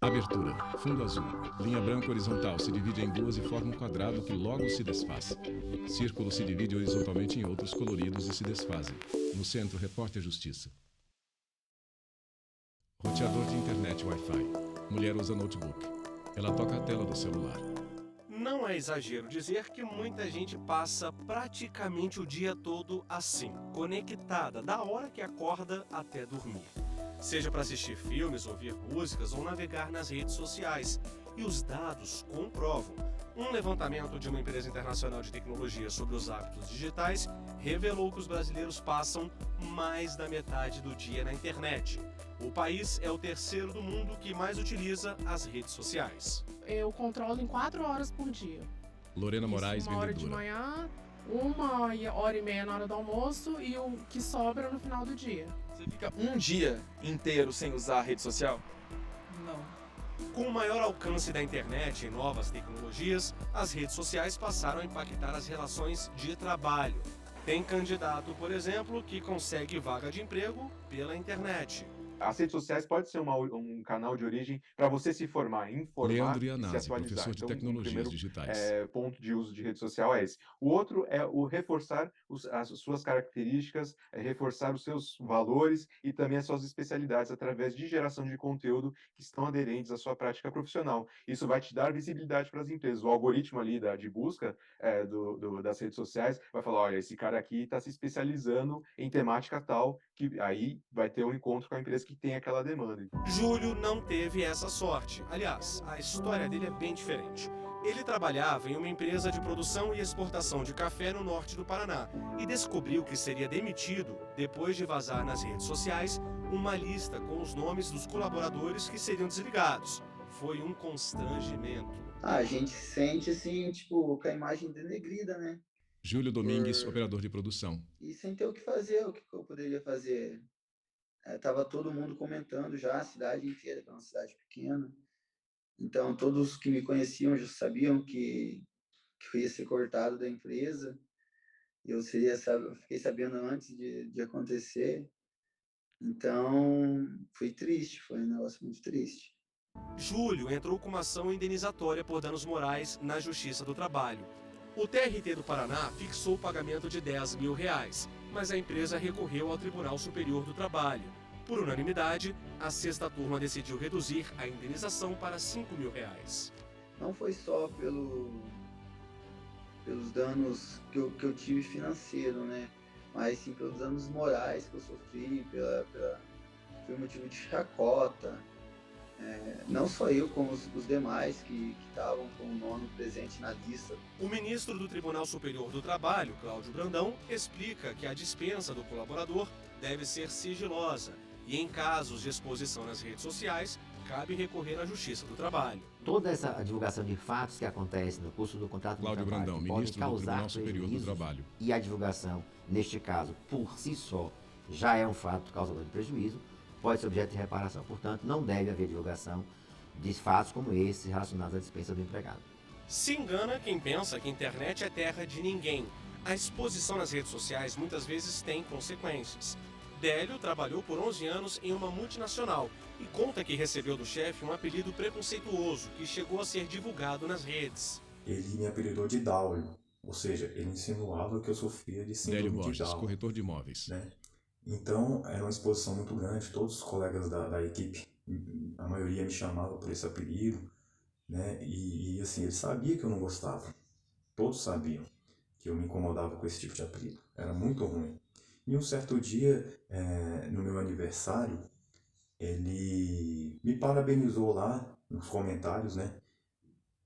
Abertura. Fundo azul. Linha branca horizontal se divide em duas e forma um quadrado que logo se desfaz. Círculo se divide horizontalmente em outros coloridos e se desfazem. No centro, repórter Justiça. Roteador de internet Wi-Fi. Mulher usa notebook. Ela toca a tela do celular. Não é exagero dizer que muita gente passa praticamente o dia todo assim, conectada, da hora que acorda até dormir. Seja para assistir filmes, ouvir músicas ou navegar nas redes sociais. E os dados comprovam. Um levantamento de uma empresa internacional de tecnologia sobre os hábitos digitais revelou que os brasileiros passam mais da metade do dia na internet. O país é o terceiro do mundo que mais utiliza as redes sociais. Eu controlo em 4 horas por dia. Lorena Moraes, uma hora de vendedora. manhã, 1h30 na hora do almoço e o que sobra no final do dia. Você fica um dia inteiro sem usar a rede social? Não. Com o maior alcance da internet e novas tecnologias, as redes sociais passaram a impactar as relações de trabalho. Tem candidato, por exemplo, que consegue vaga de emprego pela internet. As redes sociais pode ser um canal de origem para você se formar, informar Leandro e se Iannazzi, atualizar. professor de Então, tecnologias o primeiro digitais. ponto de uso de rede social é esse. O outro é o reforçar as suas características, reforçar os seus valores e também as suas especialidades através de geração de conteúdo que estão aderentes à sua prática profissional. Isso vai te dar visibilidade para as empresas. O algoritmo ali de busca das redes sociais vai falar, olha, esse cara aqui está se especializando em temática tal, que aí vai ter um encontro com a empresa que tem aquela demanda. Júlio não teve essa sorte. Aliás, a história dele é bem diferente. Ele trabalhava em uma empresa de produção e exportação de café no norte do Paraná e descobriu que seria demitido depois de vazar nas redes sociais uma lista com os nomes dos colaboradores que seriam desligados. Foi um constrangimento. A gente se sente assim, tipo, com a imagem denegrida, né? Júlio Domingues, operador de produção. E sem ter o que fazer, o que eu poderia fazer? Tava todo mundo comentando já, a cidade inteira, que é uma cidade pequena. Então, todos que me conheciam já sabiam que eu ia ser cortado da empresa. Eu fiquei sabendo antes de acontecer. Então, foi triste, foi um negócio muito triste. Júlio entrou com uma ação indenizatória por danos morais na Justiça do Trabalho. O TRT do Paraná fixou o pagamento de R$10 mil, mas a empresa recorreu ao Tribunal Superior do Trabalho. Por unanimidade, a sexta turma decidiu reduzir a indenização para R$5 mil. Não foi só pelos danos que eu tive financeiro, né? Mas sim pelos danos morais que eu sofri, foi motivo de chacota. Não só eu, como os demais que estavam com o nome presente na lista. O ministro do Tribunal Superior do Trabalho, Cláudio Brandão, explica que a dispensa do colaborador deve ser sigilosa e, em casos de exposição nas redes sociais, cabe recorrer à Justiça do Trabalho. Toda essa divulgação de fatos que acontece no curso do contrato de Cláudio trabalho Brandão, podem ministro do causar Tribunal Superior do prejuízos, Trabalho. e a divulgação, neste caso, por si só, já é um fato causador de prejuízo, pode ser objeto de reparação. Portanto, não deve haver divulgação de fatos como esse relacionados à dispensa do empregado. Se engana quem pensa que a internet é terra de ninguém. A exposição nas redes sociais muitas vezes tem consequências. Délio trabalhou por 11 anos em uma multinacional e conta que recebeu do chefe um apelido preconceituoso que chegou a ser divulgado nas redes. Ele me apelidou de Dáulio, ou seja, ele insinuava que eu sofria de Délio síndrome de Borges, Down, corretor de imóveis. né? Então, era uma exposição muito grande, todos os colegas da equipe, a maioria me chamava por esse apelido, né? E assim, ele sabia que eu não gostava, todos sabiam que eu me incomodava com esse tipo de apelido, era muito ruim. E um certo dia, no meu aniversário, ele me parabenizou lá nos comentários, né?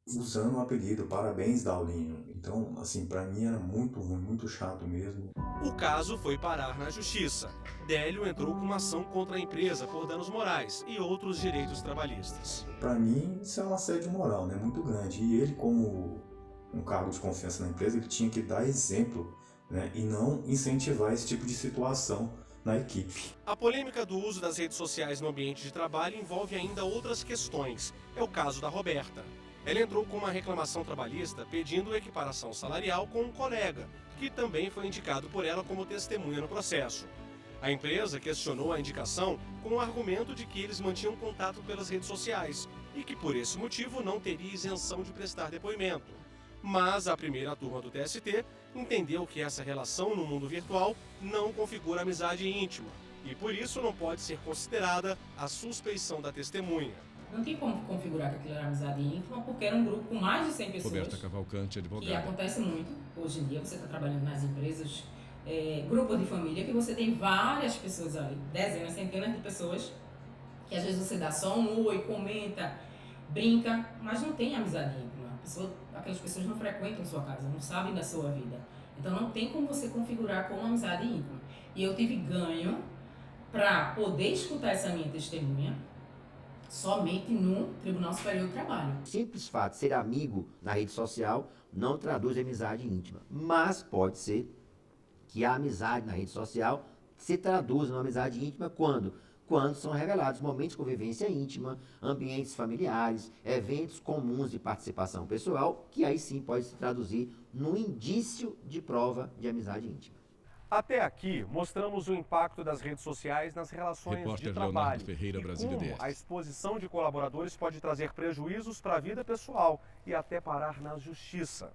Usando o apelido, parabéns, Daulinho. Então, assim, pra mim era muito ruim, muito chato mesmo. O caso foi parar na justiça. Délio entrou com uma ação contra a empresa por danos morais e outros direitos trabalhistas. Pra mim, isso é um assédio moral, né? Muito grande. E ele, como um cargo de confiança na empresa, ele tinha que dar exemplo, né? E não incentivar esse tipo de situação na equipe. A polêmica do uso das redes sociais no ambiente de trabalho envolve ainda outras questões. É o caso da Roberta. Ela entrou com uma reclamação trabalhista pedindo equiparação salarial com um colega, que também foi indicado por ela como testemunha no processo. A empresa questionou a indicação com o argumento de que eles mantinham contato pelas redes sociais. e que por esse motivo não teria isenção de prestar depoimento. Mas a primeira turma do TST entendeu que essa relação no mundo virtual não configura amizade íntima e por isso não pode ser considerada a suspeição da testemunha. Não tem como configurar que aquilo era amizade íntima, porque era um grupo com mais de 100 pessoas. Roberta Cavalcante, advogada. Que acontece muito. Hoje em dia, você está trabalhando nas empresas, grupo de família, que você tem várias pessoas ali, dezenas, centenas de pessoas, que às vezes você dá só um oi, comenta, brinca, mas não tem amizade íntima. Aquelas pessoas não frequentam sua casa, não sabem da sua vida. Então não tem como você configurar como amizade íntima. E eu tive ganho para poder escutar essa minha testemunha somente no Tribunal Superior do Trabalho. O simples fato de ser amigo na rede social não traduz amizade íntima, mas pode ser que a amizade na rede social se traduza numa amizade íntima quando são revelados momentos de convivência íntima, ambientes familiares, eventos comuns de participação pessoal, que aí sim pode se traduzir num indício de prova de amizade íntima. Até aqui, mostramos o impacto das redes sociais nas relações Repórter de trabalho Leonardo Ferreira, e Brasília como 10. a exposição de colaboradores pode trazer prejuízos para a vida pessoal e até parar na justiça.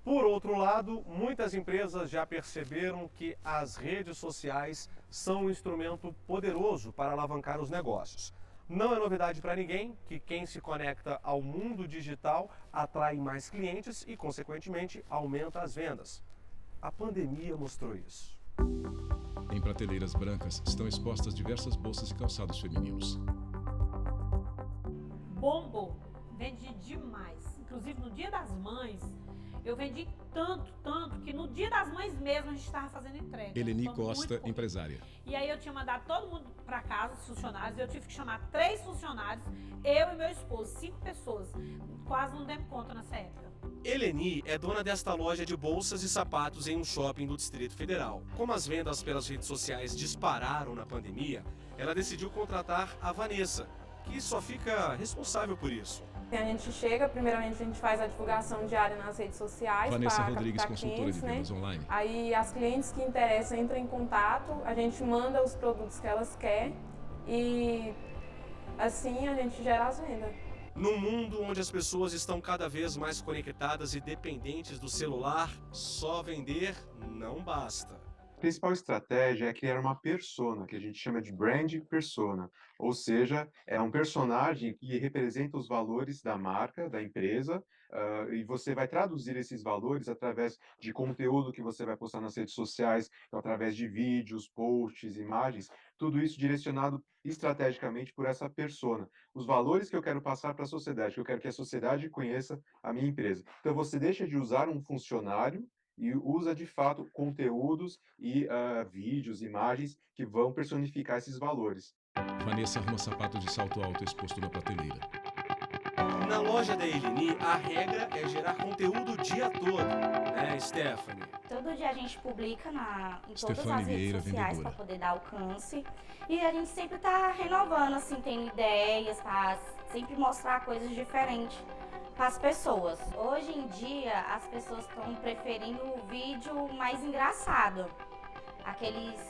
Por outro lado, muitas empresas já perceberam que as redes sociais são um instrumento poderoso para alavancar os negócios. Não é novidade para ninguém que quem se conecta ao mundo digital atrai mais clientes e, consequentemente, aumenta as vendas. A pandemia mostrou isso. Em prateleiras brancas estão expostas diversas bolsas e calçados femininos. Bombou, vendi demais. Inclusive no Dia das Mães, eu vendi tanto, que no Dia das Mães mesmo a gente estava fazendo entrega. Eleni Costa, empresária. E aí eu tinha mandado todo mundo para casa, os funcionários, eu tive que chamar 3 funcionários, eu e meu esposo, 5 pessoas. Quase não demos conta nessa época. Eleni é dona desta loja de bolsas e sapatos em um shopping do Distrito Federal. Como as vendas pelas redes sociais dispararam na pandemia, ela decidiu contratar a Vanessa, que só fica responsável por isso. A gente chega, primeiramente a gente faz a divulgação diária nas redes sociais. Vanessa Rodrigues, consultora de vendas online. Aí as clientes que interessam entram em contato, a gente manda os produtos que elas querem e assim a gente gera as vendas. Num mundo onde as pessoas estão cada vez mais conectadas e dependentes do celular, só vender não basta. A principal estratégia é criar uma persona, que a gente chama de brand persona, ou seja, é um personagem que representa os valores da marca, da empresa, e você vai traduzir esses valores através de conteúdo que você vai postar nas redes sociais, então, através de vídeos, posts, imagens, tudo isso direcionado estrategicamente por essa persona. Os valores que eu quero passar para a sociedade, que eu quero que a sociedade conheça a minha empresa. Então, você deixa de usar um funcionário e usa, de fato, conteúdos e vídeos, imagens que vão personificar esses valores. Vanessa arruma sapato de salto alto exposto na prateleira. Na loja da Eleni, a regra é gerar conteúdo o dia todo, né, Stephanie? Todo dia a gente publica em todas Stephanie as redes Vieira, sociais vendedora. para poder dar alcance. E a gente sempre está renovando, assim, tendo ideias, para sempre mostrar coisas diferentes para as pessoas. Hoje em dia, as pessoas estão preferindo o vídeo mais engraçado. Aqueles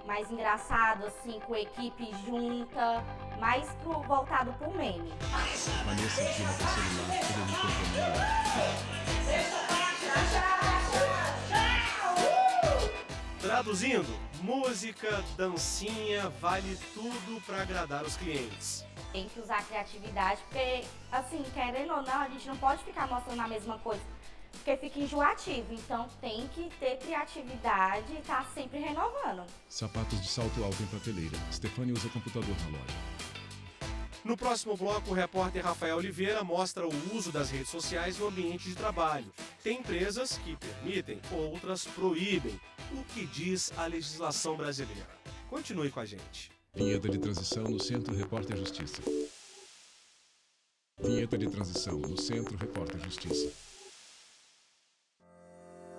mais engraçados, assim, com equipe junta, mais voltado pro meme. Vanessa filma com celular, Eleni comprando na loja. Traduzindo, música, dancinha, vale tudo para agradar os clientes. Tem que usar a criatividade, porque, assim, querendo ou não, a gente não pode ficar mostrando a mesma coisa, porque fica enjoativo. Então tem que ter criatividade e estar sempre renovando. Sapatos de salto alto em prateleira. Stephanie usa computador na loja. No próximo bloco, o repórter Rafael Oliveira mostra o uso das redes sociais no ambiente de trabalho. Tem empresas que permitem, outras proíbem. O que diz a legislação brasileira? Continue com a gente. Vinheta de transição no Centro Repórter Justiça. Vinheta de transição no Centro Repórter Justiça.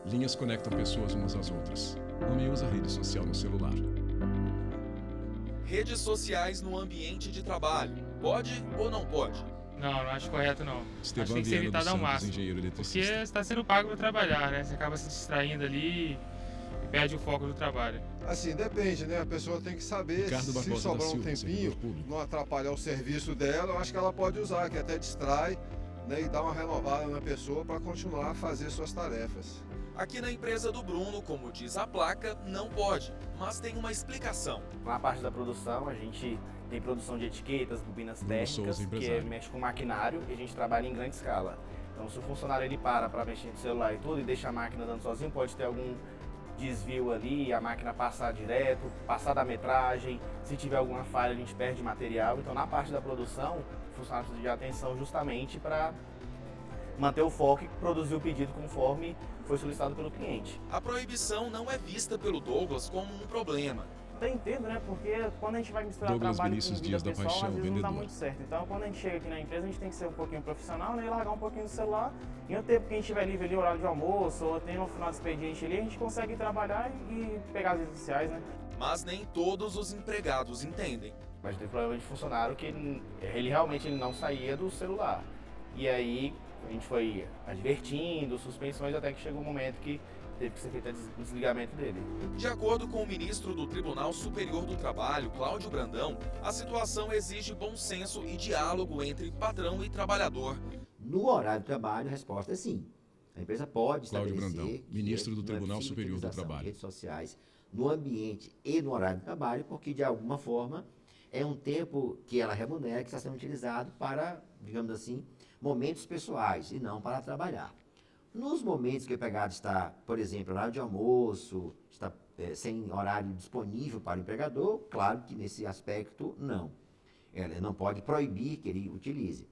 Linhas conectam pessoas umas às outras. Homem usa rede social no celular. Redes sociais no ambiente de trabalho. Pode ou não pode? Não, não acho correto não. Acho que Estevam tem que ser Viana dos evitado ao Santos, máximo. engenheiro Porque eletricista. você está sendo pago para trabalhar, né? Você acaba se distraindo ali e perde o foco do trabalho. Assim, depende, né? A pessoa tem que saber Ricardo se Barbosa sobrar da um Silva, tempinho, servidor público. não atrapalhar o serviço dela, eu acho que ela pode usar, que até distrai, né? E dá uma renovada na pessoa para continuar a fazer suas tarefas. Aqui na empresa do Bruno, como diz a placa, não pode, mas tem uma explicação. Na parte da produção, a gente tem produção de etiquetas, bobinas Bruno técnicas, Souza, que empresário. mexe com maquinário, e a gente trabalha em grande escala. Então, se o funcionário ele para mexer no celular e tudo, e deixa a máquina andando sozinho, pode ter algum desvio ali, a máquina passar direto, passar da metragem. Se tiver alguma falha, a gente perde material. Então, na parte da produção, o funcionário precisa de atenção justamente para manter o foco e produzir o pedido conforme foi solicitado pelo cliente. A proibição não é vista pelo Douglas como um problema. Eu entendo, né? Porque quando a gente vai misturar Douglas trabalho Vinícius com vida Dias da pessoal, Paixão, às vezes não dá vendedor. muito certo. Então, quando a gente chega aqui na empresa, a gente tem que ser um pouquinho profissional, né? E largar um pouquinho do celular. E no tempo que a gente tiver livre ali, horário de almoço, ou tem no final do expediente ali, a gente consegue trabalhar e pegar as redes sociais, né? Mas nem todos os empregados entendem. Mas tem problema de funcionário que ele realmente não saía do celular. E aí a gente foi advertindo, suspensões, até que chegou um momento que teve que ser feito o desligamento dele. De acordo com o ministro do Tribunal Superior do Trabalho, Cláudio Brandão, a situação exige bom senso e diálogo entre patrão e trabalhador. No horário de trabalho, a resposta é sim. A empresa pode Cláudio estabelecer Brandão, que ministro do não é Tribunal possível Superior do utilização de Trabalho. redes sociais no ambiente e no horário de trabalho, porque de alguma forma é um tempo que ela remunera que está sendo utilizado para, digamos assim, momentos pessoais e não para trabalhar. Nos momentos que o empregado está, por exemplo, horário de almoço, está sem horário disponível para o empregador, claro que nesse aspecto não. Ela não pode proibir que ele utilize.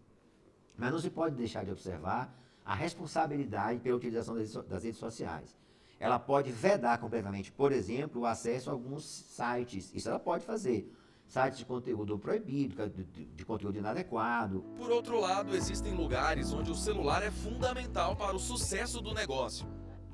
Mas não se pode deixar de observar a responsabilidade pela utilização das redes sociais. Ela pode vedar completamente, por exemplo, o acesso a alguns sites. Isso ela pode fazer. Sites de conteúdo proibido, de conteúdo inadequado. Por outro lado, existem lugares onde o celular é fundamental para o sucesso do negócio.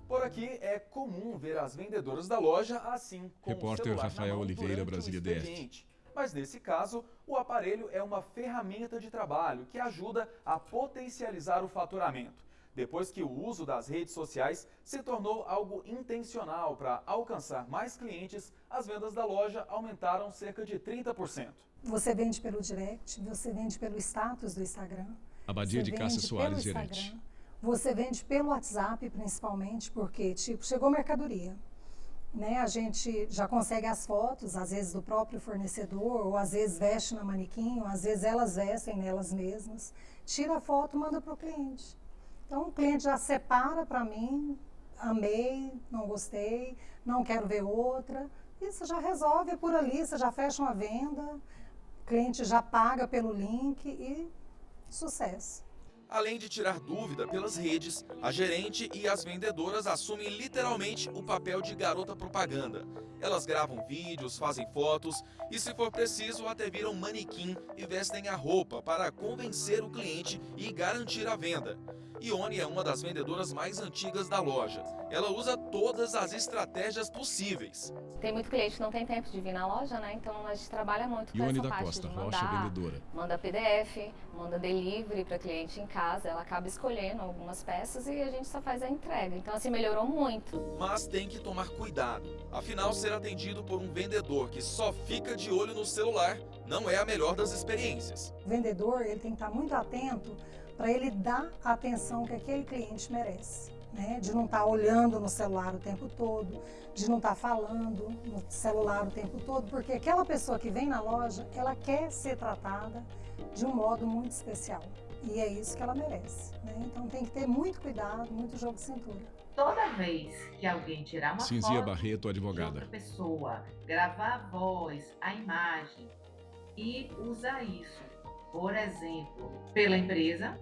Por aqui é comum ver as vendedoras da loja assim, com Repórter o celular Rafael na mão Oliveira, durante o Brasília DF. expediente. Mas nesse caso, o aparelho é uma ferramenta de trabalho que ajuda a potencializar o faturamento. Depois que o uso das redes sociais se tornou algo intencional para alcançar mais clientes, as vendas da loja aumentaram cerca de 30%. Você vende pelo direct, você vende pelo status do Instagram. Abadia de Cássia Soares, pelo gerente. Instagram, você vende pelo WhatsApp, principalmente, porque, tipo, chegou mercadoria. Né? A gente já consegue as fotos, às vezes do próprio fornecedor, ou às vezes veste na manequim, ou às vezes elas vestem nelas mesmas. Tira a foto e manda para o cliente. Então, o cliente já separa para mim, amei, não gostei, não quero ver outra. E você já resolve por ali, você já fecha uma venda, o cliente já paga pelo link e sucesso. Além de tirar dúvida pelas redes, a gerente e as vendedoras assumem literalmente o papel de garota propaganda. Elas gravam vídeos, fazem fotos e, se for preciso, até viram manequim e vestem a roupa para convencer o cliente e garantir a venda. Ione é uma das vendedoras mais antigas da loja. Ela usa todas as estratégias possíveis. Tem muito cliente que não tem tempo de vir na loja, né? Então a gente trabalha muito com Ione essa da parte Costa, de Rocha, mandar, vendedora. manda PDF, manda delivery para cliente em casa. Ela acaba escolhendo algumas peças e a gente só faz a entrega. Então assim, melhorou muito. Mas tem que tomar cuidado. Afinal, ser atendido por um vendedor que só fica de olho no celular não é a melhor das experiências. O vendedor, ele tem que estar muito atento para ele dar a atenção que aquele cliente merece, né? De não estar olhando no celular o tempo todo, de não estar falando no celular o tempo todo, porque aquela pessoa que vem na loja, ela quer ser tratada de um modo muito especial. E é isso que ela merece, né? Então tem que ter muito cuidado, muito jogo de cintura. Toda vez que alguém tirar uma Cinzia foto Barreto, de advogada. outra pessoa, gravar a voz, a imagem e usar isso, por exemplo, pela empresa,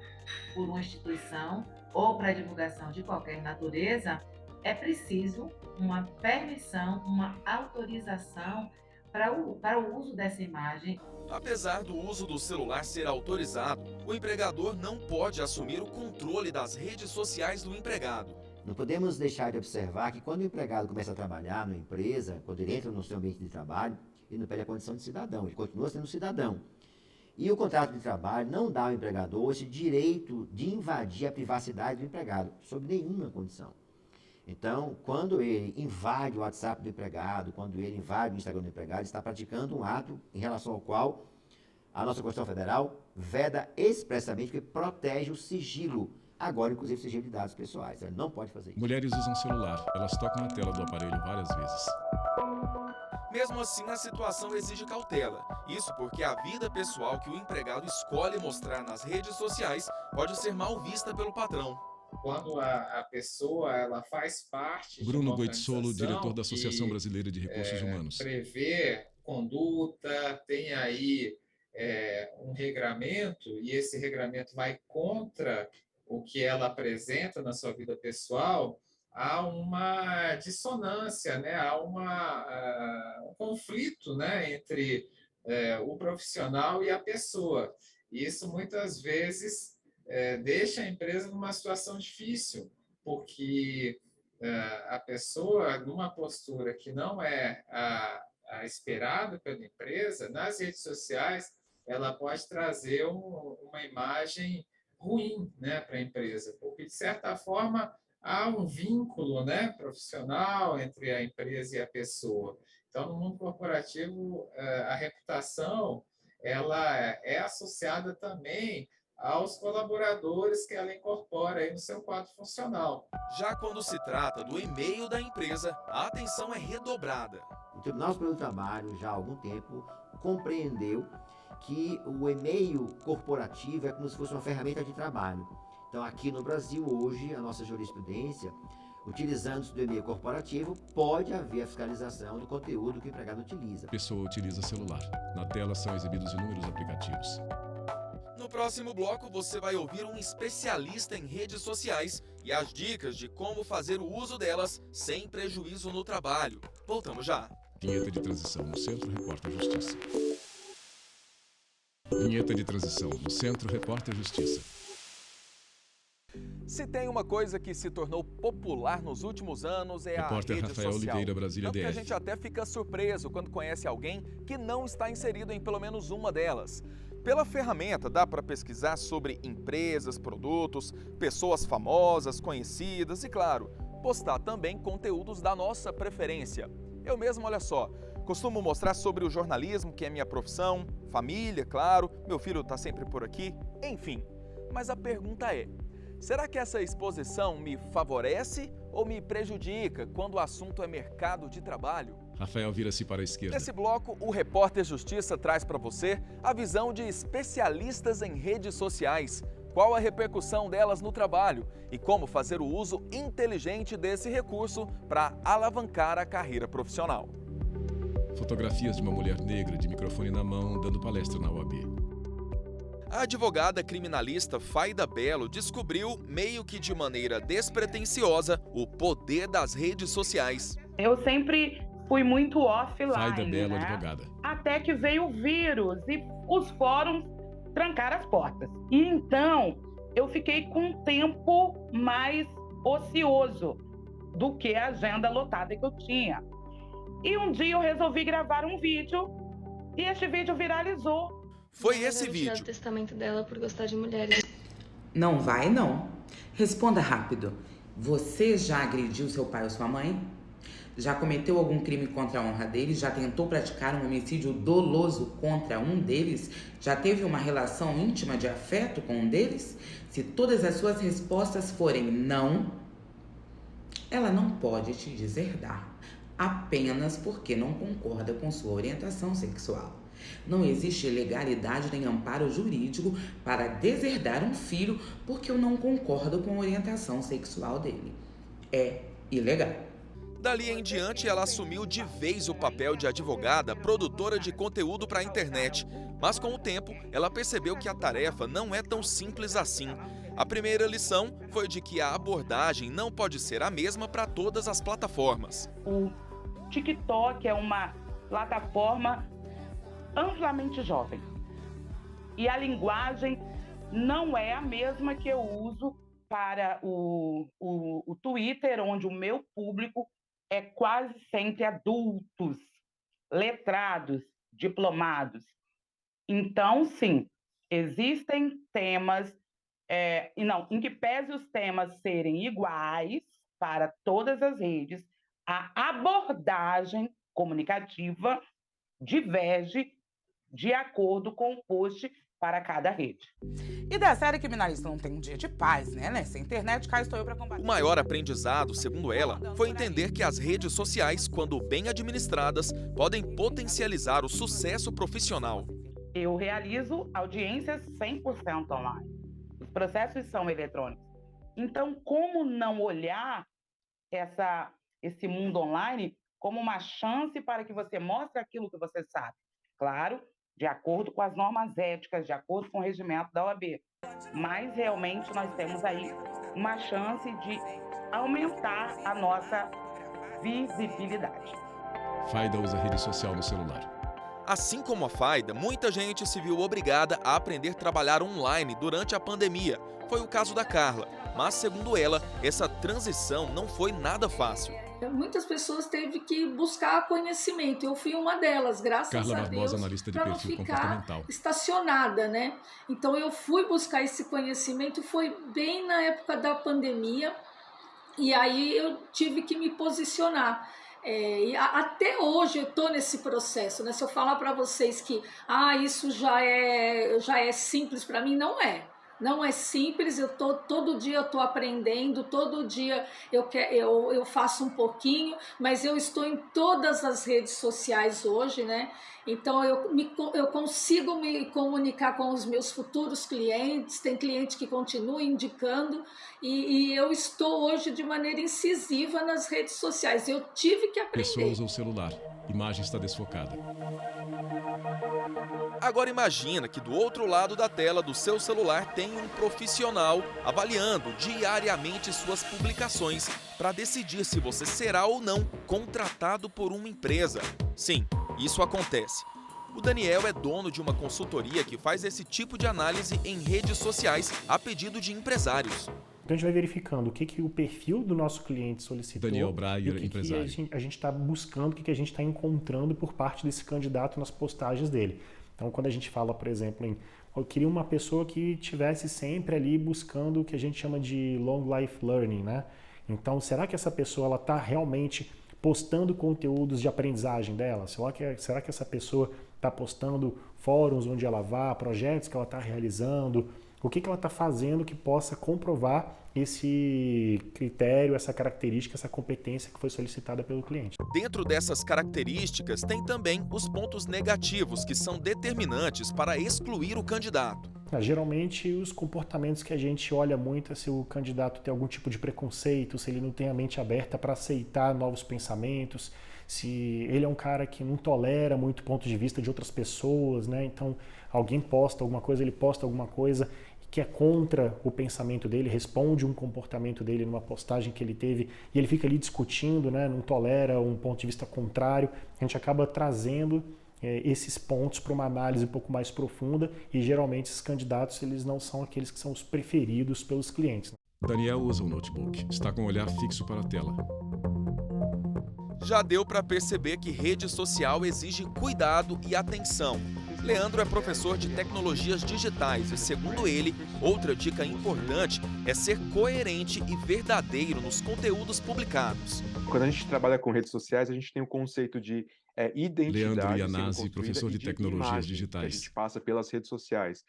por uma instituição ou para divulgação de qualquer natureza, é preciso uma permissão, uma autorização para o uso dessa imagem. Apesar do uso do celular ser autorizado, o empregador não pode assumir o controle das redes sociais do empregado. Não podemos deixar de observar que quando o empregado começa a trabalhar na empresa, quando ele entra no seu ambiente de trabalho, ele não perde a condição de cidadão, ele continua sendo cidadão. E o contrato de trabalho não dá ao empregador esse direito de invadir a privacidade do empregado, sob nenhuma condição. Então, quando ele invade o WhatsApp do empregado, quando ele invade o Instagram do empregado, ele está praticando um ato em relação ao qual a nossa Constituição Federal veda expressamente, que protege o sigilo, agora inclusive o sigilo de dados pessoais. Ele não pode fazer isso. Mulheres usam celular, elas tocam na tela do aparelho várias vezes. Mesmo assim, a situação exige cautela. Isso porque a vida pessoal que o empregado escolhe mostrar nas redes sociais pode ser mal vista pelo patrão. Quando a pessoa ela faz parte Bruno de uma Goitisolo, organização diretor da Associação Brasileira de Recursos Humanos. Prevê conduta, tem aí um regramento, e esse regramento vai contra o que ela apresenta na sua vida pessoal, há uma dissonância, né? Há um conflito, né? Entre o profissional e a pessoa. E isso muitas vezes deixa a empresa numa situação difícil, porque a pessoa, numa postura que não é a esperada pela empresa, nas redes sociais, ela pode trazer uma imagem ruim, né, para a empresa, porque, de certa forma, há um vínculo, né, profissional entre a empresa e a pessoa. Então, no mundo corporativo, a reputação ela é associada também aos colaboradores que ela incorpora aí no seu quadro funcional. Já quando se trata do e-mail da empresa, a atenção é redobrada. O Tribunal Superior do Trabalho, já há algum tempo, compreendeu que o e-mail corporativo é como se fosse uma ferramenta de trabalho. Então, aqui no Brasil, hoje, a nossa jurisprudência, utilizando-se do e-mail corporativo, pode haver a fiscalização do conteúdo que o empregado utiliza. A pessoa utiliza celular. Na tela são exibidos inúmeros aplicativos. No próximo bloco, você vai ouvir um especialista em redes sociais e as dicas de como fazer o uso delas sem prejuízo no trabalho. Voltamos já. Vinheta de transição no Centro Repórter Justiça. Vinheta de transição no Centro Repórter Justiça. Se tem uma coisa que se tornou popular nos últimos anos é Repórter a rede Rafael social. Oliveira, Brasília Tanto que a DR. gente até fica surpreso quando conhece alguém que não está inserido em pelo menos uma delas. Pela ferramenta dá para pesquisar sobre empresas, produtos, pessoas famosas, conhecidas e, claro, postar também conteúdos da nossa preferência. Eu mesmo, olha só, costumo mostrar sobre o jornalismo, que é minha profissão, família, claro, meu filho está sempre por aqui, enfim. Mas a pergunta é, será que essa exposição me favorece ou me prejudica quando o assunto é mercado de trabalho? Rafael vira-se para a esquerda. Nesse bloco, o Repórter Justiça traz para você a visão de especialistas em redes sociais, qual a repercussão delas no trabalho e como fazer o uso inteligente desse recurso para alavancar a carreira profissional. Fotografias de uma mulher negra de microfone na mão dando palestra na UAB. A advogada criminalista Faida Belo descobriu, meio que de maneira despretensiosa, o poder das redes sociais. Eu sempre fui muito offline, Faida Belo, né? advogada. Até que veio o vírus e os fóruns trancaram as portas. E então eu fiquei com um tempo mais ocioso do que a agenda lotada que eu tinha. E um dia eu resolvi gravar um vídeo e este vídeo viralizou. Foi esse vídeo. O testamento dela por gostar de mulheres. Não vai, não. Responda rápido. Você já agrediu seu pai ou sua mãe? Já cometeu algum crime contra a honra deles? Já tentou praticar um homicídio doloso contra um deles? Já teve uma relação íntima de afeto com um deles? Se todas as suas respostas forem não, ela não pode te deserdar, apenas porque não concorda com sua orientação sexual. Não existe legalidade nem amparo jurídico para deserdar um filho porque eu não concordo com a orientação sexual dele. É ilegal. Dali em diante, ela assumiu de vez o papel de advogada, produtora de conteúdo para a internet. Mas com o tempo, ela percebeu que a tarefa não é tão simples assim. A primeira lição foi de que a abordagem não pode ser a mesma para todas as plataformas. O TikTok é uma plataforma amplamente jovem. E a linguagem não é a mesma que eu uso para o Twitter, onde o meu público é quase sempre adultos, letrados, diplomados. Então, sim, existem temas, em que pese os temas serem iguais, para todas as redes, a abordagem comunicativa diverge de acordo com o post para cada rede. E da série criminalista não tem um dia de paz, né? Nessa internet, cá estou eu para combater. O maior aprendizado, segundo ela, foi entender que as redes sociais, quando bem administradas, podem potencializar o sucesso profissional. Eu realizo audiências 100% online. Os processos são eletrônicos. Então, como não olhar esse mundo online como uma chance para que você mostre aquilo que você sabe? Claro, de acordo com as normas éticas, de acordo com o regimento da OAB. Mas, realmente, nós temos aí uma chance de aumentar a nossa visibilidade. Faida usa rede social no celular. Assim como a Faida, muita gente se viu obrigada a aprender a trabalhar online durante a pandemia. Foi o caso da Carla, mas, segundo ela, essa transição não foi nada fácil. Muitas pessoas teve que buscar conhecimento. Eu fui uma delas, graças Carla a Barbosa, Deus, analista de para não perfil ficar comportamental. estacionada, né? Então eu fui buscar esse conhecimento, foi bem na época da pandemia, e aí eu tive que me posicionar. E até hoje eu estou nesse processo, né? Se eu falar para vocês que isso já é simples para mim, não é. Não é simples, todo dia eu estou aprendendo, todo dia eu faço um pouquinho, mas eu estou em todas as redes sociais hoje, né? Então eu consigo me comunicar com os meus futuros clientes, tem cliente que continua indicando, e eu estou hoje de maneira incisiva nas redes sociais. Eu tive que aprender. Pessoa usa o celular, imagem está desfocada. Agora imagina que do outro lado da tela do seu celular tem um profissional avaliando diariamente suas publicações para decidir se você será ou não contratado por uma empresa. Sim, isso acontece. O Daniel é dono de uma consultoria que faz esse tipo de análise em redes sociais a pedido de empresários. Então a gente vai verificando o que o perfil do nosso cliente solicitou. Daniel Breyer, e o empresário. que a gente está buscando, o que a gente está encontrando por parte desse candidato nas postagens dele. Então quando a gente fala, por exemplo, eu queria uma pessoa que tivesse sempre ali buscando o que a gente chama de long life learning, né? Então será que essa pessoa está realmente postando conteúdos de aprendizagem dela? Será que essa pessoa está postando fóruns onde ela vá, projetos que ela está realizando? O que ela está fazendo que possa comprovar esse critério, essa característica, essa competência que foi solicitada pelo cliente? Dentro dessas características tem também os pontos negativos que são determinantes para excluir o candidato. Geralmente os comportamentos que a gente olha muito é se o candidato tem algum tipo de preconceito, se ele não tem a mente aberta para aceitar novos pensamentos, se ele é um cara que não tolera muito ponto de vista de outras pessoas, né? Então alguém posta alguma coisa, ele posta alguma coisa que é contra o pensamento dele, responde um comportamento dele numa postagem que ele teve e ele fica ali discutindo, né? Não tolera um ponto de vista contrário. A gente acaba trazendo esses pontos para uma análise um pouco mais profunda e geralmente esses candidatos eles não são aqueles que são os preferidos pelos clientes. Daniel usa o notebook, está com o olhar fixo para a tela. Já deu para perceber que rede social exige cuidado e atenção. Leandro é professor de tecnologias digitais e, segundo ele, outra dica importante é ser coerente e verdadeiro nos conteúdos publicados. Quando a gente trabalha com redes sociais, a gente tem o conceito de identidade. Leandro Iannazzi, professor de tecnologias digitais. Que a gente passa pelas redes sociais.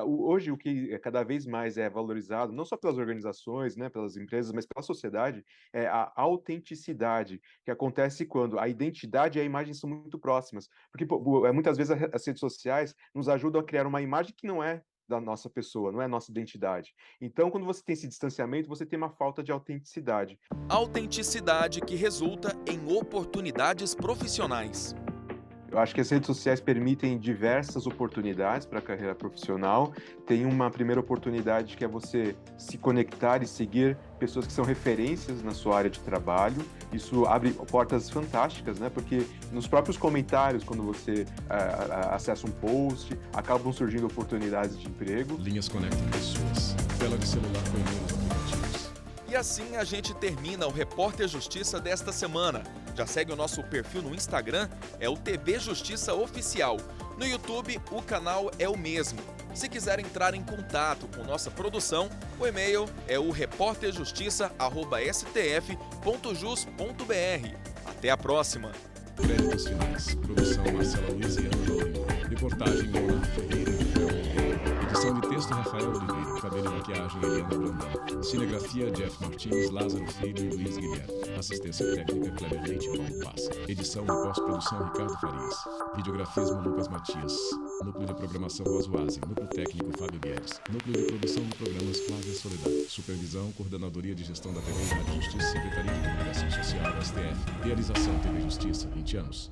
Hoje, o que cada vez mais é valorizado, não só pelas organizações, né, pelas empresas, mas pela sociedade, é a autenticidade, que acontece quando a identidade e a imagem são muito próximas. Porque muitas vezes as redes sociais nos ajudam a criar uma imagem que não é da nossa pessoa, não é a nossa identidade. Então, quando você tem esse distanciamento, você tem uma falta de autenticidade. Autenticidade que resulta em oportunidades profissionais. Eu acho que as redes sociais permitem diversas oportunidades para a carreira profissional. Tem uma primeira oportunidade que é você se conectar e seguir pessoas que são referências na sua área de trabalho. Isso abre portas fantásticas, né? Porque nos próprios comentários, quando você acessa um post, acabam surgindo oportunidades de emprego. Linhas conectam pessoas. Tela de celular com inúmeros aplicativos. E assim a gente termina o Repórter Justiça desta semana. Já segue o nosso perfil no Instagram, é o TV Justiça Oficial. No YouTube, o canal é o mesmo. Se quiser entrar em contato com nossa produção, o e-mail é o reporterjustiça@stf.jus.br. Até a próxima! Créditos finais. Produção Marcela Luiz e Ana Oliveira. Reportagem Mona Ferreira e Rafael Oliveira. Edição de texto Rafael Oliveira. Cabelo e maquiagem Eliana Brandão. Cinegrafia Jeff Martins, Lázaro Filho e Luiz Guilherme. Assistência técnica Kleber Leite e Paulo Paz. Edição e pós-produção Ricardo Farias. Videografismo Lucas Matias. Núcleo de Programação Rosuase. Núcleo Técnico Fábio Guedes. Núcleo de Produção de Programas Flávia Soledade. Supervisão, Coordenadoria de Gestão da TV e Rádio Justiça, Secretaria de Comunicação Social da STF. Realização TV Justiça, 20 anos.